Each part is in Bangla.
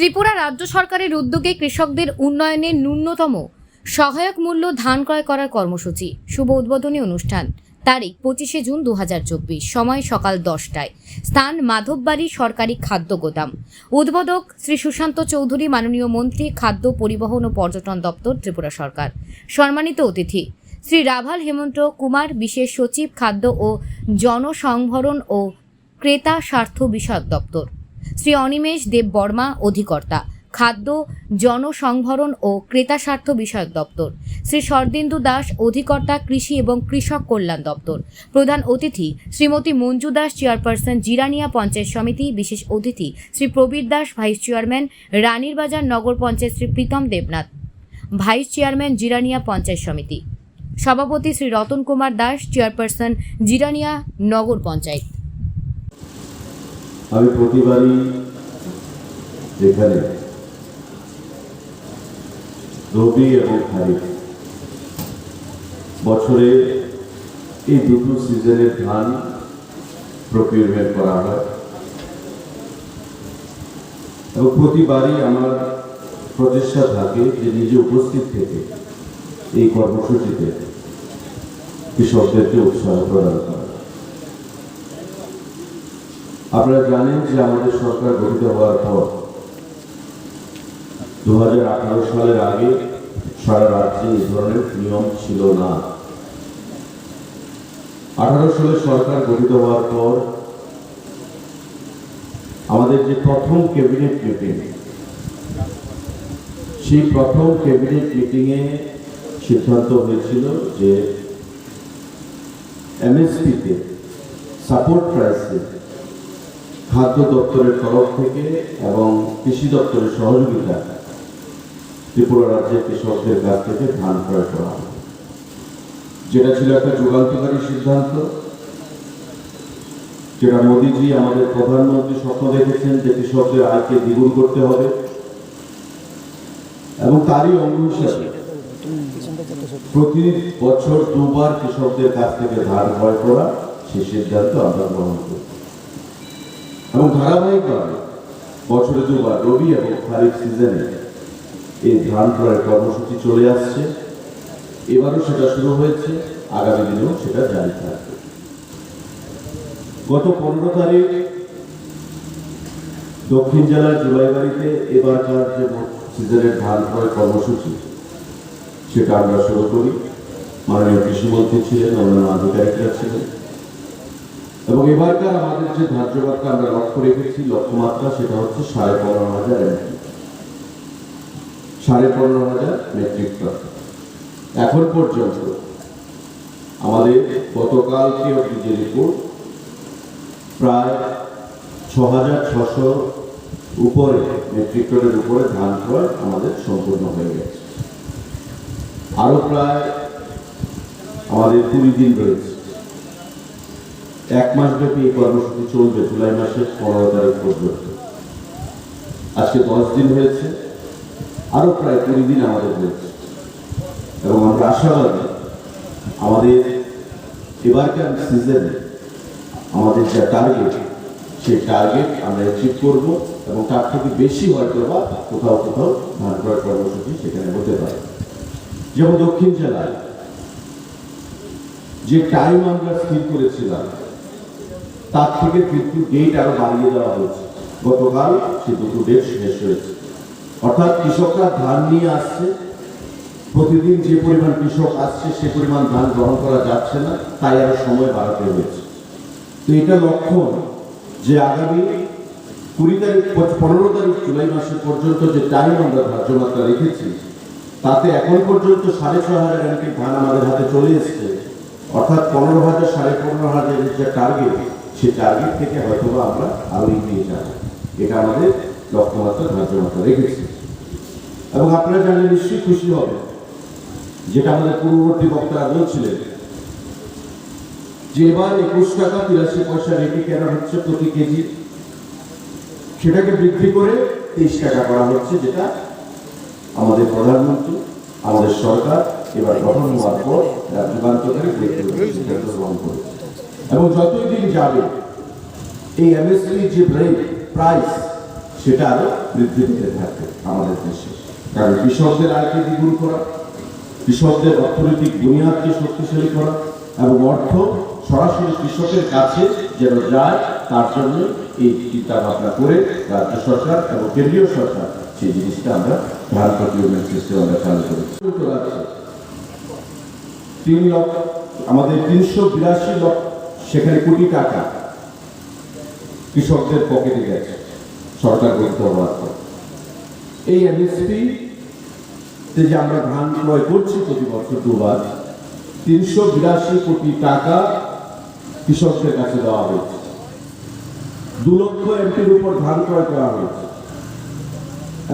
ত্রিপুরা রাজ্য সরকারের উদ্যোগে কৃষকদের উন্নয়নে ন্যূনতম সহায়ক মূল্য ধান ক্রয় করার কর্মসূচি শুভ উদ্বোধনী অনুষ্ঠান। তারিখ 25 জুন 2024, সময় সকাল 10টায়, স্থান মাধববাড়ি সরকারি খাদ্য গোদাম। উদ্বোধক শ্রী সুশান্ত চৌধুরী, মাননীয় মন্ত্রী, খাদ্য, পরিবহন ও পর্যটন দপ্তর, ত্রিপুরা সরকার। সম্মানিত অতিথি শ্রী রাভাল হেমন্ত কুমার, বিশেষ সচিব, খাদ্য ও জনসংভরণ ও ক্রেতা স্বার্থ বিষয়ক দপ্তর। শ্রী অনিমেষ দেব বর্মা, অধিকর্তা, খাদ্য, জনসংভরণ ও ক্রেতা স্বার্থ বিষয়ক দপ্তর। শ্রী শরদিন্দু দাস, অধিকর্তা, কৃষি এবং কৃষক কল্যাণ দপ্তর। প্রধান অতিথি শ্রীমতী মঞ্জু দাস, চেয়ারপারসন, জিরানিয়া পঞ্চায়েত সমিতি। বিশেষ অতিথি শ্রী প্রবীর দাস, ভাইস চেয়ারম্যান, রানীর বাজার নগর পঞ্চায়েত। শ্রী প্রীতম দেবনাথ, ভাইস চেয়ারম্যান, জিরানিয়া পঞ্চায়েত সমিতি। সভাপতি শ্রী রতন কুমার দাস, চেয়ারপারসন, জিরানিয়া নগর পঞ্চায়েত। আমি প্রতিবারই এখানে রবি এবং খারিফ বছরে এই দুটো সিজনের ধান প্রকিউরমেন্ট করা হয় এবং প্রতিবারই আমার প্রচেষ্টা থাকে যে নিজে উপস্থিত থেকে এই কর্মসূচিতে কৃষকদেরকে উৎসাহ প্রদান করা। আপনারা জানেন যে আমাদের সরকার গঠিত হওয়ার পর 2018 সালের আগে সারা রাজ্যে এই ধরনের নিয়ম ছিল না। 18 সালে সরকার গঠিত হওয়ার পর আমাদের যে প্রথম ক্যাবিনেট মিটিং, সেই প্রথম ক্যাবিনেট মিটিংয়ে সিদ্ধান্ত হয়েছিল যে এমএসপিতে সাপোর্ট প্রাইসে খাদ্য দপ্তরের তরফ থেকে এবং কৃষি দপ্তরের সহযোগিতা ত্রিপুরা রাজ্যের কৃষকদের কাছ থেকে ধান ক্রয় করা হবে, যেটা ছিল একটা যুগান্তকারী সিদ্ধান্ত, যেটা মোদীজি আমাদের প্রধানমন্ত্রী স্বপ্ন দেখেছেন যে কৃষকদের আয়কে দ্বিগুণ করতে হবে এবং তারই অঙ্গ হিসাবে প্রতি বছর 2 বার কৃষকদের কাছ থেকে ধান ক্রয় করা, সেই সিদ্ধান্ত আমরা গ্রহণ করি এবং ধারাবাহিকভাবে বছরে 2 বার রবি এবং খারিফ সিজনে এই ধান ক্রয়ের কর্মসূচি চলে আসছে। এবারও সেটা শুরু হয়েছে, আগামী দিনেও সেটা জারি থাকবে। গত 15 তারিখ দক্ষিণ জেলার জুলাইবাড়িতে এবারকার যে সিজনের ধান ক্রয় কর্মসূচি সেটা আমরা শুরু করি। মাননীয় কৃষিমন্ত্রী ছিলেন, অন্যান্য আধিকারিকরা ছিলেন এবং এবারকার আমাদের যে ধার্য মাত্রা আমরা লক্ষ্য রেখেছি, লক্ষ্যমাত্রা সেটা হচ্ছে 15,500 MT, 15,500 মেট্রিক টন। এখন পর্যন্ত আমাদের গতকালকে অবধি যে রিপোর্ট, প্রায় 6,600 উপরে মেট্রিক টনের উপরে ধান ক্রয় আমাদের সম্পূর্ণ হয়ে গেছে। আরো প্রায় আমাদের 20 দিন রয়েছে। 1 মাস ব্যাপী এই কর্মসূচি চলবে, জুলাই মাসের 15 তারিখ পর্যন্ত। আজকে 10 দিন হয়েছে, আরো প্রায় 20 দিন আমাদের রয়েছে এবং আমরা আশাবাদী আমাদের এবারকার সিজনে আমাদের যা টার্গেট, সেই টার্গেট আমরা অ্যাচিভ করব এবং তার থেকে বেশি হয়তো বা কোথাও কোথাও ধান ক্রয় কর্মসূচি সেখানে হতে পারে। যেমন দক্ষিণ জেলায় যে টাইম আমরা স্থির করেছিলাম তার থেকে কিন্তু ডেট আরো বাড়িয়ে দেওয়া হয়েছে। গতকাল সে 2 ডেট শেষ হয়েছে, অর্থাৎ কৃষকরা ধান নিয়ে আসছে, প্রতিদিন যে পরিমাণ কৃষক আসছে সে পরিমাণ ধান গ্রহণ করা যাচ্ছে না, তাই আরো সময় বাড়াতে হয়েছে। তো এটা লক্ষণ যে আগামী 20 তারিখ 15 তারিখ জুলাই মাসের পর্যন্ত যে টাইম আমরা ধার্য মাত্রা রেখেছি, তাতে এখন পর্যন্ত 6,500 MT ধান আমাদের হাতে চলে এসছে, অর্থাৎ 15,000 15,500 যে টার্গেট, সেই টার্গেট থেকে হয়তো আমরা আরো এগিয়ে যাব। এটা আমাদের লক্ষ্যমাত্রা ধার্য মাত্রা রেখেছি এবং আপনারা জানলে নিশ্চয়ই খুশি হবে, যেটা আমাদের পূর্ববর্তী বক্তারা বলছিলেন যে এবার 21 টাকা 83 পয়সা রেটে কেনা হচ্ছে প্রতি কেজি, সেটাকে বৃদ্ধি করে 23 টাকা করা হচ্ছে, যেটা আমাদের প্রধানমন্ত্রী, আমাদের সরকার এবার গঠন হওয়ার পর যুগান্তকারী সিদ্ধান্ত গ্রহণ করেছে। এবং যতই দিন যাবে এই এমএসপি যে প্রাইস সেটা আরো বৃদ্ধি পেতে থাকবে আমাদের দেশে। কারণ কৃষকদের আয়কে দ্বিগুণ করা, কৃষকদের অর্থনৈতিক বুনিয়াদকে শক্তিশালী করা এবং অর্থ সরাসরি কৃষকের কাছে যেন যায়, তার জন্য এই চিন্তা ভাবনা করে রাজ্য সরকার এবং কেন্দ্রীয় সরকার সেই জিনিসটা আমরা ধান প্রকিউরমেন্ট সিস্টেম আমরা চালু করেছি। 3 লক্ষ আমাদের 382 লক্ষ সেখানে কোটি টাকা কৃষকদের পকেটে গেছে সরকার গঠিত হওয়ার পর। এই এমএসপি তে যে আমরা ধান ক্রয় করছি প্রতি বছর দুবার, 382 কোটি টাকা কৃষকদের কাছে দেওয়া হয়েছে। 2 লক্ষ এমপির উপর ধান ক্রয় করা হয়েছে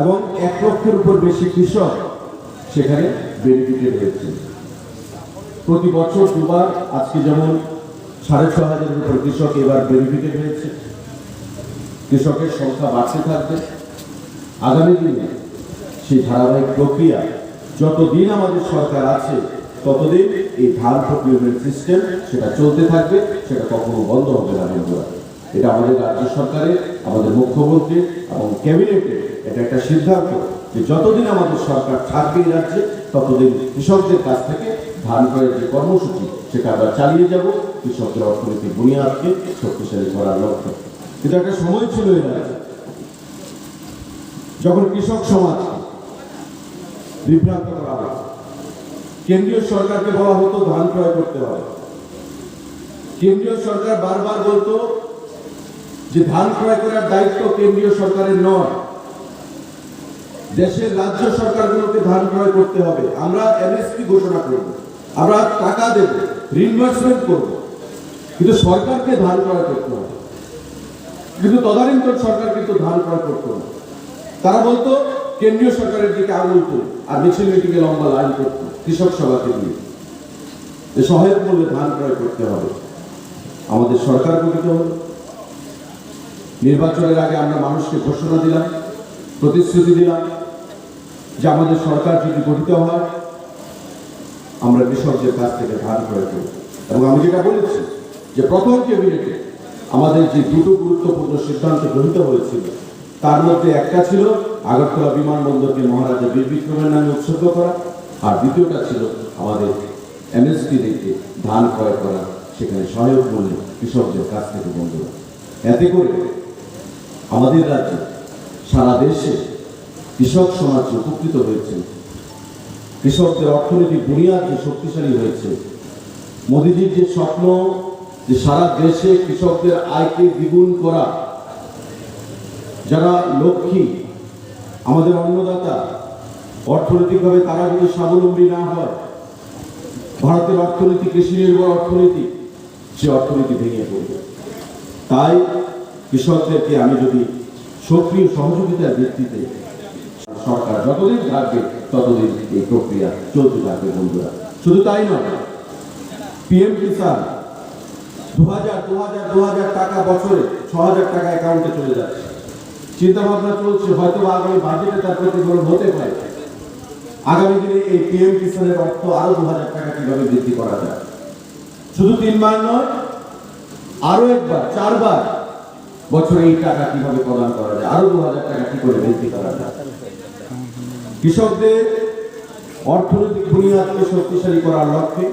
এবং 1 লক্ষের উপর বেশি কৃষক সেখানে বেনিফিটেড হয়েছে। প্রতি বছর দুবার, আজকে যেমন 6,500 উপর কৃষক এবার বেনিফিটেড হয়েছে। কৃষকের সংখ্যা বাড়তে থাকবে। আগামী দিনে সেই ধারাবাহিক প্রক্রিয়া যতদিন আমাদের সরকার আছে ততদিন এই ধান প্রকিউরমেন্ট সিস্টেম সেটা চলতে থাকবে, সেটা কখনো বন্ধ হবে না বন্ধুরা। এটা আমাদের রাজ্য সরকারের, আমাদের মুখ্যমন্ত্রী এবং ক্যাবিনেটের এটা একটা সিদ্ধান্ত যে যতদিন আমাদের সরকার থাকবে এই রাজ্যে ততদিন কৃষকদের কাছ থেকে ধান ক্রয়ের যে কর্মসূচি সেটা আমরা চালিয়ে যাব কৃষকদের অর্থনৈতিক বুনিয়াদকে শক্তিশালী করার লক্ষ্যে। কিন্তু একটা সময় ছিল এর আগে যখন কৃষক সমাজ বিভ্রান্ত করা হয়। কেন্দ্রীয় সরকারকে বলা হতো ধান ক্রয় করতে হবে। কেন্দ্রীয় সরকার বারবার বলতো যে ধান ক্রয় করার দায়িত্ব কেন্দ্রীয় সরকারের নয়, দেশের রাজ্য সরকারগুলোকে ধান ক্রয় করতে হবে। আমরা এমএসপি ঘোষণা করব, আমরা টাকা দেব, রিইনভেস্টমেন্ট করব, কিন্তু সরকারকে ধান ক্রয় করতে হবে। কিন্তু তদানীন্তন সরকার কিন্তু ধান ক্রয় করতো না। তারা বলতো কেন্দ্রীয় সরকারের দিকে আঙুল তুলে আর মিছিল মিটিংয়ে লম্বা লাইন করতো কৃষক সভাকে নিয়ে যে সহায়ক মূল্যে ধান ক্রয় করতে হবে। আমাদের সরকার গঠিত হল, নির্বাচনের আগে আমরা মানুষকে ঘোষণা দিলাম, প্রতিশ্রুতি দিলাম যে আমাদের সরকার যদি গঠিত হয় আমরা কৃষকদের কাছ থেকে ধান ক্রয় করব। এবং আমি যেটা বলেছি যে প্রথম ক্যাবিনেটে আমাদের যে দুটো গুরুত্বপূর্ণ সিদ্ধান্ত গৃহীত হয়েছিল তার মধ্যে একটা ছিল আগরতলা বিমানবন্দরকে মহারাজা বীর বিক্রমের নামে উৎসর্গ করা, আর দ্বিতীয়টা ছিল আমাদের এমএসপি থেকে ধান ক্রয় করা, সেখানে সহায়ক মূল্যে কৃষকদের কাছ থেকে বন্ধুরা। এতে করে আমাদের রাজ্যে সারা দেশে কৃষক সমাজ উপকৃত হয়েছে, কৃষকদের অর্থনৈতিক বুনিয়াদ যে শক্তিশালী হয়েছে। মোদীজির যে স্বপ্ন যে সারা দেশে কৃষকদের আয়কে দ্বিগুণ করা, যারা লক্ষ্মী আমাদের অন্নদাতা, অর্থনৈতিকভাবে তারা যদি স্বাবলম্বী না হয়, ভারতের অর্থনীতি কৃষি নির্ভর অর্থনীতি, সে অর্থনীতি ভেঙে পড়বে। তাই কৃষকদেরকে আমি যদি সক্রিয় সহযোগিতার ভিত্তিতে সরকার যতদিন থাকবে ততদিন এই প্রক্রিয়া চলতে থাকবে বন্ধুরা। শুধু তাই নয়, পিএম কিষাণ 2000 টাকা বছরে 6,000 টাকা অ্যাকাউন্টে চলে যাচ্ছে। চিন্তা ভাবনা চলছে হয়তো আগামী বাজেটে তার প্রতিফলন হতে পারে। আগামী দিনে এই পিএম কিষাণের অর্থ আরো 2,000 টাকা কিভাবে বৃদ্ধি করা যায়। শুধু 3 বার নয়, আরো 1 বার 4 বার বছরে এই টাকা কিভাবে প্রদান করা যায়, আরো 2,000 টাকা কি করে বৃদ্ধি করা যায়। কৃষকদের অর্থনৈতিক বুনিয়াদকে শক্তিশালী করার লক্ষ্যে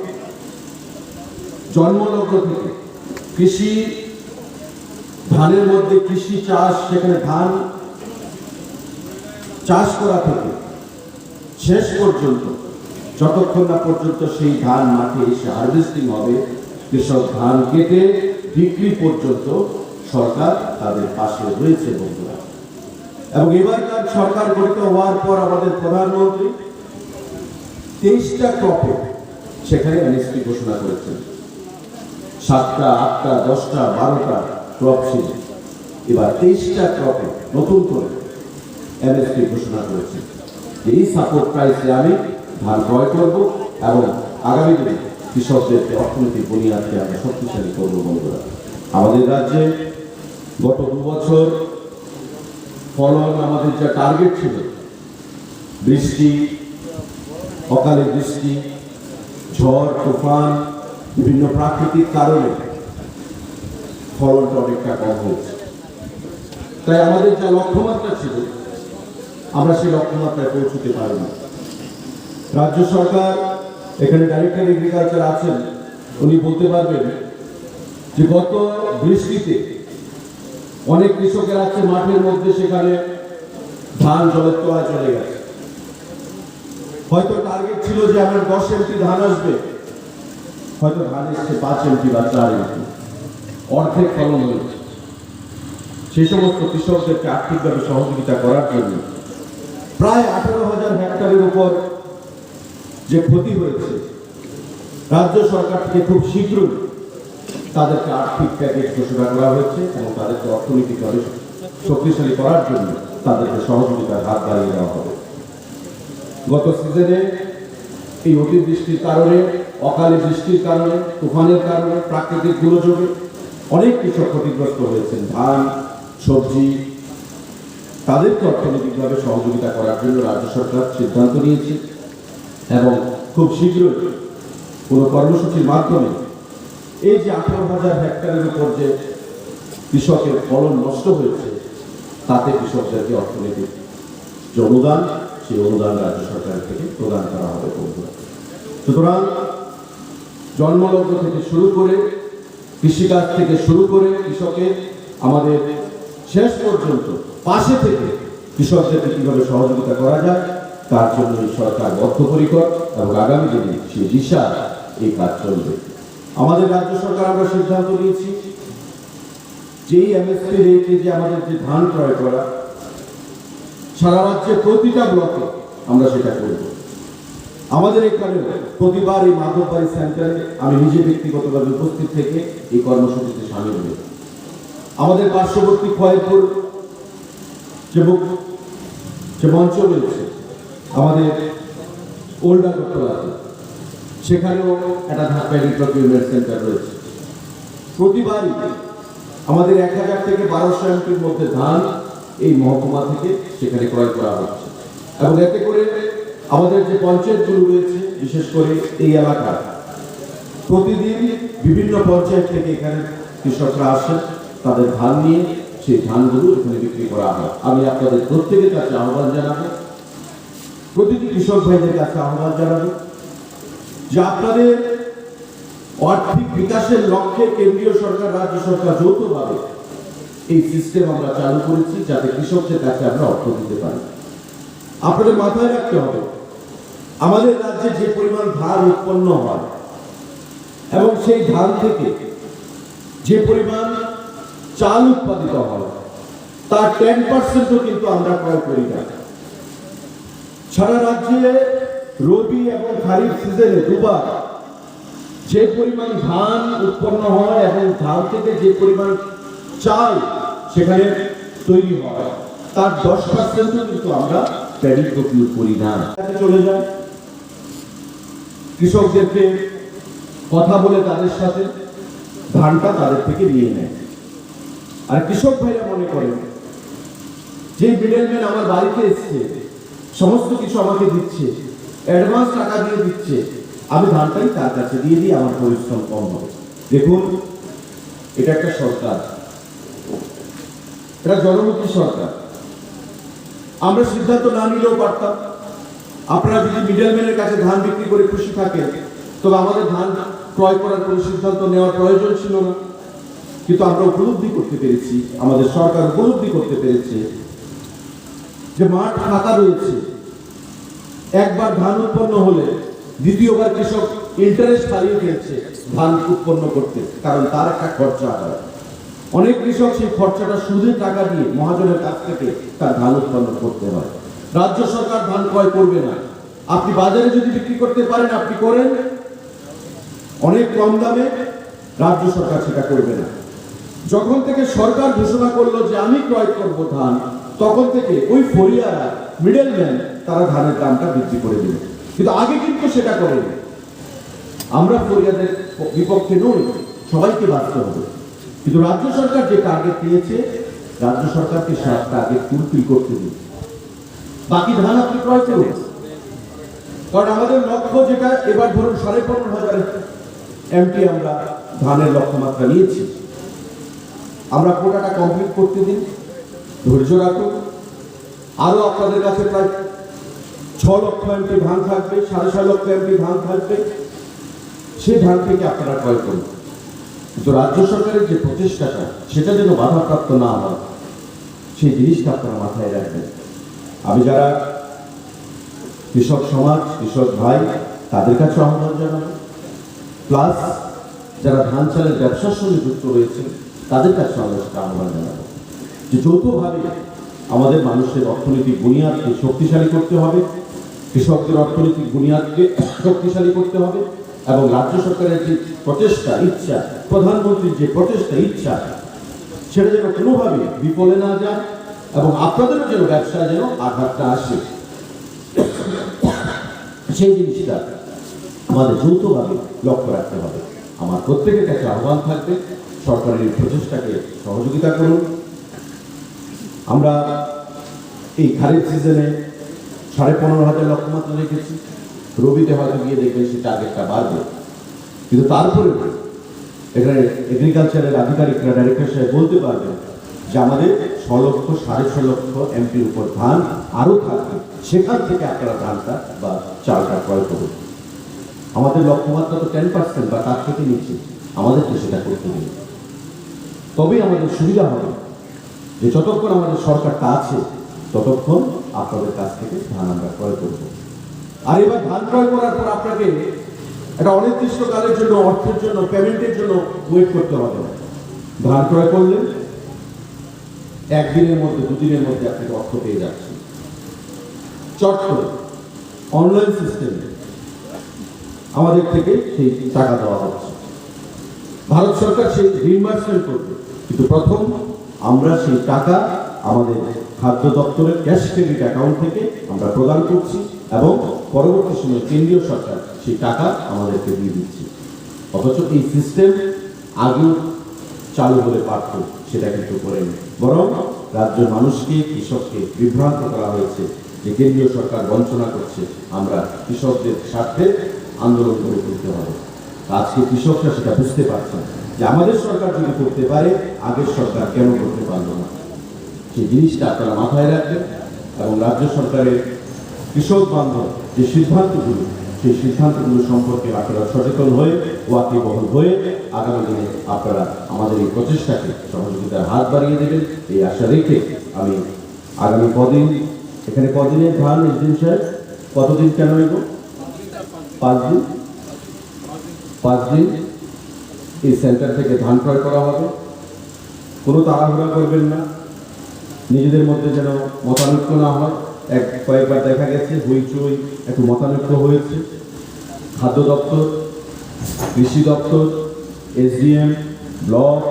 জন্মলগ্ন থেকে কৃষি, ধানের মধ্যে কৃষি চাষ, সেখানে ধান চাষ করা থেকে শেষ পর্যন্ত যতক্ষণ না পর্যন্ত সেই ধান মাঠে এসে হারভেস্টিং হবে, কৃষক ধান কেটে বিক্রি পর্যন্ত সরকার তাদের পাশে রয়েছে বন্ধুরা। এবং এবারকার সরকার গঠিত হওয়ার পর আমাদের প্রধানমন্ত্রী 23টা ক্রপে সেখানে এমএসপি ঘোষণা করেছেন। 7টা, 8টা, 10টা, 12টা ক্রপ ছিল, এবার 23টা ক্রপে নতুন করে এমএসপি ঘোষণা করেছে। এই সাপোর্ট প্রাইসে আমি ধান ক্রয় করব এবং আগামী দিনে কৃষকদের অর্থনৈতিক বুনিয়াদকে আমরা শক্তিশালী করবো বন্ধুরা। আমাদের রাজ্যে গত 2 বছর ফলন আমাদের যা টার্গেট ছিল, বৃষ্টি, অকালে বৃষ্টি, ঝড় তুফান, বিভিন্ন প্রাকৃতিক কারণে ফলনটা অনেকটা কম হয়েছে। তাই আমাদের যা লক্ষ্যমাত্রা ছিল আমরা সেই লক্ষ্যমাত্রায় পৌঁছতে পারিনি। রাজ্য সরকার, এখানে ডাইরেক্টর এগ্রিকালচার আছেন, উনি বলতে পারবেন যে গত বৃষ্টিতে অনেক কৃষকের আছে মাঠের মধ্যে, সেখানে ধান জলের তলায় চলে গেছে। হয়তো টার্গেট ছিল যে আমার 10 এমটি ধান আসবে, হয়তো ধান এসছে 5 এমটি বা 4 এমটি, অর্ধেক ফলন হয়েছে। সেই সমস্ত কৃষকদেরকে আর্থিকভাবে সহযোগিতা করার জন্য প্রায় 18,000 হেক্টরের উপর যে ক্ষতি হয়েছে, রাজ্য সরকার থেকে খুব শীঘ্রই তাদেরকে আর্থিক প্যাকেজ ঘোষণা করা হয়েছে এবং তাদেরকে অর্থনৈতিকভাবে শক্তিশালী করার জন্য তাদেরকে সহযোগিতার হাত বাড়িয়ে দেওয়া হবে। গত সিজনে এই অতিবৃষ্টির কারণে, অকালে বৃষ্টির কারণে, তুফানের কারণে, প্রাকৃতিক দুর্যোগে অনেক কৃষক ক্ষতিগ্রস্ত হয়েছেন। ধান, সবজি, তাদেরকে অর্থনৈতিকভাবে সহযোগিতা করার জন্য রাজ্য সরকার সিদ্ধান্ত নিয়েছে এবং খুব শীঘ্রই কোনো কর্মসূচির মাধ্যমে এই যে 18,000 হেক্টরের উপর যে কৃষকের ফলন নষ্ট হয়েছে, তাতে কৃষকদেরকে অর্থনৈতিক যে অনুদান, সেই অনুদান রাজ্য সরকারের থেকে প্রদান করা হবে। সুতরাং জন্মলগ্ন থেকে শুরু করে, কৃষিকাজ থেকে শুরু করে, কৃষকের আমাদের শেষ পর্যন্ত পাশে থেকে কৃষকদেরকে কিভাবে সহযোগিতা করা যায়, তার জন্য এই সরকার বদ্ধপরিকর এবং আগামী দিনে সেই দিশা এই কাজ চলবে। আমাদের রাজ্য সরকার আমরা সিদ্ধান্ত নিয়েছি যে এই এমএসপি রেটে যে আমাদের যে ধান ক্রয় করা, সারা রাজ্যে প্রতিটা ব্লকে আমরা সেটা করব। আমাদের এখানে প্রতিবার এই মাধববাড়ি সেন্টারে আমি নিজে ব্যক্তিগতভাবে উপস্থিত থেকে এই কর্মসূচিতে সামিল হই। আমাদের পার্শ্ববর্তী খয়েরপুর যে মঞ্চ রয়েছে আমাদের ওল্ড আগরতলাতে, সেখানেও একটা ঢাকা প্রকিউরমেন্ট সেন্টার রয়েছে। প্রতিবারই আমাদের 1000 থেকে 1200 এমপির মধ্যে ধান এই মহকুমা থেকে সেখানে ক্রয় করা হচ্ছে এবং এতে করে আমাদের যে পঞ্চায়েতগুলো রয়েছে, বিশেষ করে এই এলাকার, প্রতিদিন বিভিন্ন পঞ্চায়েত থেকে এখানে কৃষকরা আসেন, তাদের ধান নিয়ে সেই ধানগুলো এখানে বিক্রি করা হয়। আমি আপনাদের প্রত্যেকের কাছে আহ্বান জানাবো, প্রতিটি কৃষক ভাইদের কাছে আহ্বান জানাবো যে আপনাদের আর্থিক বিকাশের লক্ষ্যে কেন্দ্রীয় সরকার, রাজ্য সরকার যৌথভাবে এই সিস্টেম আমরা চালু করেছি, যাতে কৃষকদের কাছে আমরা অর্থ দিতে পারি। আপনাদের মাথায় রাখতে হবে, আমাদের রাজ্যে যে পরিমাণ ধান উৎপন্ন হয় এবং সেই ধান থেকে যে পরিমাণ চাল উৎপাদিত হয়, তার 10% কিন্তু আমরা ক্রয় করি না। সারা রাজ্যে রবি এবং খারিফ সিজনে দুবার যে পরিমাণ ধান উৎপন্ন হয় এবং ধান থেকে যে পরিমাণ চাল সেখানে তৈরি হয়, তার 10% কিন্তু আমরা প্যাডি প্রকিউর করি না। চলে যায় কৃষকদেরকে কথা বলে তাদের সাথে ধানটা তাদের থেকে নিয়ে নেয়। আর কৃষক ভাইরা মনে করেন যে মিডলম্যান আমার বাড়িতে এসছে, সমস্ত কিছু আমাকে দিচ্ছে, অ্যাডভান্স টাকা দিয়ে দিচ্ছে, আমি ধানটাই তার কাছে দিয়ে দিই, আমার পরিশ্রম কম হবে। দেখুন, এটা একটা সরকার, এটা জনমুখী সরকার। আমরা সিদ্ধান্ত না নিলেও পারতাম। আপনারা যদি মিডলম্যানের কাছে ধান বিক্রি করে খুশি থাকেন, তবে আমাদের ধান ক্রয় করার কোনো সিদ্ধান্ত নেওয়ার প্রয়োজন ছিল না। কিন্তু আমরা উপলব্ধি করতে পেরেছি, আমাদের সরকার উপলব্ধি করতে পেরেছে যে মাঠ ফাঁকা রয়েছে, একবার ধান উৎপন্ন হলে দ্বিতীয়বার কৃষক ইন্টারেস্ট হারিয়ে ফেলছে ধান উৎপন্ন করতে, কারণ তার একটা খরচা হয়। অনেক কৃষক সেই খরচাটা সুদের টাকা দিয়ে মহাজনের কাছ থেকে তার ধান উৎপন্ন করতে হয়। রাজ্য সরকার ধান ক্রয় করবে না। আপনি বাজারে যদি বিক্রি করতে পারেন আপনি করেন, অনেক কম দামে, রাজ্য সরকার সেটা করবে না। যখন থেকে সরকার ঘোষণা করলো যে আমি ক্রয় করব ধান, তখন থেকে ওই ফরিয়ারা, মিডলম্যান, তারা ধানের দামটা বৃদ্ধি করে দিল। কিন্তু আগে কিন্তু সেটা করেনি। আমরা ফরিয়াদের বিপক্ষে নই, সবাইকে বাঁচতে হবে। কিন্তু রাজ্য সরকার যে টার্গেট দিয়েছে, রাজ্য সরকারকে সেই টার্গেট ফুলফিল করতে দিন। বাকি ধান আপনি ক্রয় করুন, কারণ আমাদের লক্ষ্য যেটা, এবার ধরুন 15,500 এমটি আমরা ধানের লক্ষ্যমাত্রা নিয়েছি, আমরা কোটাটা কমপ্লিট করতে দিন। ধৈর্য রাখুন। আরো আপনাদের কাছে প্রায় 6 লক্ষ এমপি ধান থাকবে, 6.5 লক্ষ এমপি ধান থাকবে, সেই ধান থেকে আপনারা ক্রয় করুন। কিন্তু রাজ্য সরকারের যে প্রচেষ্টাটা সেটা যেন বাধাপ্রাপ্ত না হয়, সেই জিনিসটা আপনারা মাথায় রাখবেন। আমি যারা কৃষক সমাজ, কৃষক ভাই, তাদের কাছে আহ্বান জানাবো, প্লাস যারা ধান চালের ব্যবসার সঙ্গে যুক্ত রয়েছে তাদের কাছে আমরা সেটা আহ্বান জানাবো যে যৌথভাবে আমাদের মানুষের অর্থনৈতিক বুনিয়াদকে শক্তিশালী করতে হবে, কৃষকদের অর্থনৈতিক বুনিয়াদকে শক্তিশালী করতে হবে, এবং রাজ্য সরকারের যে প্রচেষ্টা, ইচ্ছা, প্রধানমন্ত্রীর যে প্রচেষ্টা, ইচ্ছা, সেটা যেন কোনোভাবে বিফলে না যায় এবং আপনাদেরও যেন ব্যবসায় যেন আঘাতটা আসে, সেই জিনিসটা আমাদের যৌথভাবে লক্ষ্য রাখতে হবে। আমার প্রত্যেকের কাছে আহ্বান থাকবে, সরকারের এই প্রচেষ্টাকে সহযোগিতা করুন। আমরা এই খারিফ সিজনে 15,500 লক্ষ্যমাত্রা রেখেছি, রবিতে হয়তো গিয়ে দেখবেন সেই টার্গেটটা বাড়বে, কিন্তু তারপরে এখানে এগ্রিকালচারের আধিকারিকরা, ডাইরেক্টর সাহেব বলতে পারবেন যে আমাদের 6 লক্ষ 6.5 লক্ষ এমপির উপর ধান আরও থাকবে, সেখান থেকে আপনারা ধানটা বা চালটা ক্রয় করুন। আমাদের লক্ষ্যমাত্রা তো 10% বা তার থেকে নিচ্ছে, আমাদেরকে সেটা করতে দিন। তবেই আমাদের সুবিধা হবে যে যতক্ষণ আমাদের সরকারটা আছে ততক্ষণ আপনাদের কাছ থেকে ধান আমরা ক্রয় করব। আর এবার ধান ক্রয় করার পর আপনাকে একটা অনির্দিষ্টকালের জন্য, অর্থের জন্য, পেমেন্টের জন্য ওয়েট করতে হবে না। ধান ক্রয় করলে একদিনের মধ্যে, দুদিনের মধ্যে আপনাকে অর্থ পেয়ে যাচ্ছে, চট করে অনলাইন সিস্টেমে আমাদের থেকে সেই টাকা দেওয়া হচ্ছে। ভারত সরকার সেই রিইম্বার্সমেন্ট করবে, কিন্তু প্রথম আমরা সেই টাকা আমাদের খাদ্য দপ্তরের ক্যাশ ক্রেডিট অ্যাকাউন্ট থেকে আমরা প্রদান করছি এবং পরবর্তী সময়ে কেন্দ্রীয় সরকার সেই টাকা আমাদেরকে দিয়ে দিচ্ছে। অথচ এই সিস্টেম আগেও চালু হলে পারত, সেটা কিন্তু করেনি, বরং রাজ্যের মানুষকে, কৃষককে বিভ্রান্ত করা হয়েছে যে কেন্দ্রীয় সরকার বঞ্চনা করছে, আমরা কৃষকদের স্বার্থে আন্দোলন করে তুলতে হবে। আজকে কৃষকরা সেটা বুঝতে পারছেন যে আমাদের সরকার যদি করতে পারে, আগের সরকার কেন করতে পারল না। সেই জিনিসটা আপনারা মাথায় রাখবেন এবং রাজ্য সরকারের কৃষক বান্ধব যে সিদ্ধান্তগুলো, সেই সিদ্ধান্তগুলো সম্পর্কে আপনারা সচেতন হয়ে, ওয়াকিবহাল হয়ে আগামী দিনে আপনারা আমাদের এই প্রচেষ্টাকে সহযোগিতার হাত বাড়িয়ে দেবেন, এই আশা রেখে আমি আগামী কদিন, এখানে কদিনের ধান এসডিএম সাহেব, কতদিন কেন এগো? 5 দিন, 5 দিন এই সেন্টার থেকে ধান ক্রয় করা হবে। কোনো তাড়াহুড়া করবেন না, নিজেদের মধ্যে যেন মতানৈক্য না হয়। কয়েকবার দেখা গেছে হইচই একটু মতানৈক্য হয়েছে। খাদ্য দপ্তর, কৃষি দপ্তর, এসডিএম, ব্লক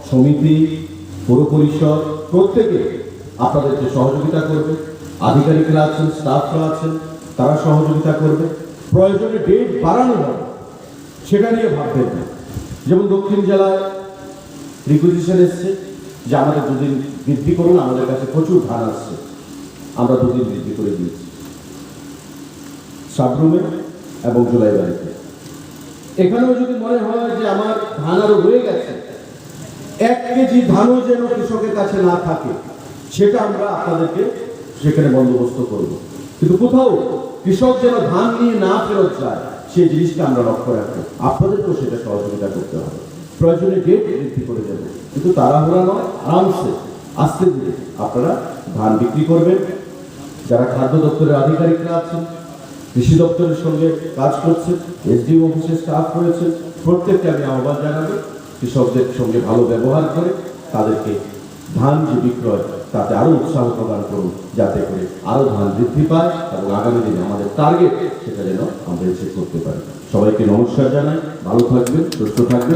সমিতি, পৌর পরিষদ প্রত্যেকে আপনাদেরকে সহযোগিতা করবে। আধিকারিকরা আছেন, স্টাফরা আছেন, তারা সহযোগিতা করবে। প্রয়োজনে ডেট বাড়ানো হবে, সেটা নিয়ে ভাববেন না। যেমন দক্ষিণ জেলায় রিকুইজিশন এসছে যে আমাদের 2 দিন বৃদ্ধি করুন, আমাদের কাছে প্রচুর ধান আসছে, আমরা 2 দিন বৃদ্ধি করে দিয়েছি সাবরুমে এবং জুলাইবাড়িতে। এখানেও যদি মনে হয় যে আমার ধান আরো রয়ে গেছে, 1 কেজি ধানও যেন কৃষকের কাছে না থাকে, সেটা আমরা আপনাদেরকে সেখানে বন্দোবস্ত করব। কিন্তু কোথাও কৃষক যেন ধান নিয়ে না ফেরত যায়, সেই জিনিসটা আমরা লক্ষ্য রাখবো। আপনাদেরকেও সেটা সহযোগিতা করতে হবে। প্রয়োজনে ডেট বৃদ্ধি করে দেব, কিন্তু তাড়াহুড়া নয়, আরামসে আস্তে ধীরে আপনারা ধান বিক্রি করবেন। যারা খাদ্য দপ্তরের আধিকারিকরা আছেন, কৃষি দপ্তরের সঙ্গে কাজ করছে, এসডিও অফিসের স্টাফ রয়েছে, প্রত্যেককে আমি আহ্বান জানাবো কৃষকদের সঙ্গে ভালো ব্যবহার করে তাদেরকে ধান যে বিক্রয়, তাতে আরো উৎসাহ প্রদান করুন, যাতে করে আরো ধান বৃদ্ধি পায় এবং আগামী দিনে আমাদের টার্গেট সেটা যেন আমরা অ্যাচিভ করতে পারি। সবাইকে নমস্কার জানাই, ভালো থাকবেন, সুস্থ থাকবেন।